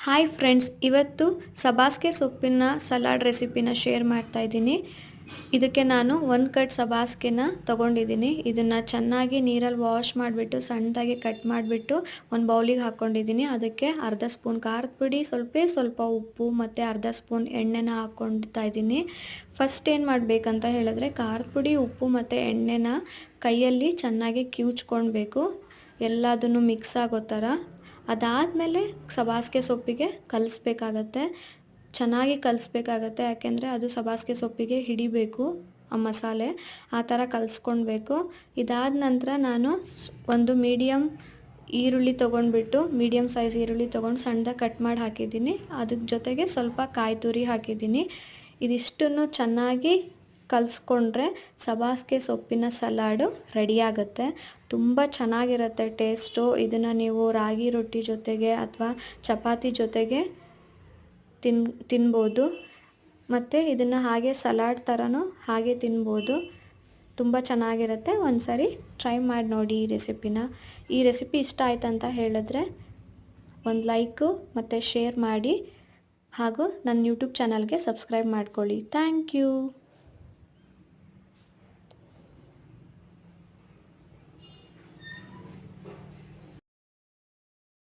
Hi friends, ಇವತ್ತು ಸಬ್ಬಾಸ್ಗೆ ಸೊಪ್ಪಿನ salad ರೆಸಿಪಿನ ಶೇರ್ ಮಾಡ್ತಾ ಇದ್ದೀನಿ. ಇದಕ್ಕೆ ನಾನು 1 ಕಟ್ ಸಬ್ಬಾಸ್ಗೆನ ತೊಗೊಂಡಿದ್ದೀನಿ. ಇದನ್ನು ಚೆನ್ನಾಗಿ ನೀರಲ್ಲಿ ವಾಶ್ ಮಾಡಿಬಿಟ್ಟು ಸಣ್ಣದಾಗಿ ಕಟ್ ಮಾಡಿಬಿಟ್ಟು ಒಂದು ಬೌಲಿಗೆ ಹಾಕ್ಕೊಂಡಿದ್ದೀನಿ. ಅದಕ್ಕೆ ಅರ್ಧ ಸ್ಪೂನ್ ಖಾರದ ಪುಡಿ, ಸ್ವಲ್ಪ ಉಪ್ಪು ಮತ್ತು ಅರ್ಧ ಸ್ಪೂನ್ ಎಣ್ಣೆನ ಹಾಕ್ಕೊಳ್ತಾ ಇದ್ದೀನಿ. ಫಸ್ಟ್ ಏನು ಮಾಡಬೇಕಂತ ಹೇಳಿದ್ರೆ ಖಾರದ ಪುಡಿ, ಉಪ್ಪು ಮತ್ತು ಎಣ್ಣೆನ ಕೈಯಲ್ಲಿ ಚೆನ್ನಾಗಿ ಕಿವುಚ್ಕೊಳ್ಬೇಕು, ಎಲ್ಲದನ್ನು ಮಿಕ್ಸ್ ಆಗೋ ಥರ. ಅದಾದಮೇಲೆ ಸಬ್ಬಾಸ್ಗೆ ಸೊಪ್ಪಿಗೆ ಕಲಿಸ್ಬೇಕಾಗತ್ತೆ, ಚೆನ್ನಾಗಿ ಕಲಿಸ್ಬೇಕಾಗತ್ತೆ. ಯಾಕೆಂದರೆ ಅದು ಸಬ್ಬಾಸ್ಗೆ ಸೊಪ್ಪಿಗೆ ಹಿಡಿಬೇಕು ಆ ಮಸಾಲೆ, ಆ ಥರ ಕಲಿಸ್ಕೊಳ್ಬೇಕು. ಇದಾದ ನಂತರ ನಾನು ಒಂದು ಮೀಡಿಯಮ್ ಈರುಳ್ಳಿ ತೊಗೊಂಡ್ಬಿಟ್ಟು, ಮೀಡಿಯಮ್ ಸೈಜ್ ಈರುಳ್ಳಿ ತೊಗೊಂಡು ಸಣ್ಣದಾಗಿ ಕಟ್ ಮಾಡಿ ಹಾಕಿದ್ದೀನಿ. ಅದ್ರ ಜೊತೆಗೆ ಸ್ವಲ್ಪ ಕಾಯಿ ತುರಿ ಹಾಕಿದ್ದೀನಿ. ಇದಿಷ್ಟನ್ನು ಚೆನ್ನಾಗಿ ಕಲಿಸ್ಕೊಂಡ್ರೆ ಸಬ್ಬಾಸ್ಗೆ ಸೊಪ್ಪಿನ ಸಲಾಡು ರೆಡಿಯಾಗುತ್ತೆ. ತುಂಬ ಚೆನ್ನಾಗಿರುತ್ತೆ ಟೇಸ್ಟು. ಇದನ್ನು ನೀವು ರಾಗಿ ರೊಟ್ಟಿ ಜೊತೆಗೆ ಅಥವಾ ಚಪಾತಿ ಜೊತೆಗೆ ತಿನ್ಬೋದು. ಮತ್ತು ಇದನ್ನು ಹಾಗೆ ಸಲಾಡ್ ಥರನೂ ಹಾಗೆ ತಿನ್ಬೋದು. ತುಂಬ ಚೆನ್ನಾಗಿರುತ್ತೆ. ಒಂದು ಸಾರಿ ಟ್ರೈ ಮಾಡಿ ನೋಡಿ ಈ ರೆಸಿಪಿನ. ಈ ರೆಸಿಪಿ ಇಷ್ಟ ಆಯ್ತು ಅಂತ ಹೇಳಿದ್ರೆ ಒಂದು ಲೈಕು ಮತ್ತು ಶೇರ್ ಮಾಡಿ, ಹಾಗೂ ನನ್ನ ಯೂಟ್ಯೂಬ್ ಚಾನಲ್ಗೆ ಸಬ್ಸ್ಕ್ರೈಬ್ ಮಾಡ್ಕೊಳ್ಳಿ. Thank you.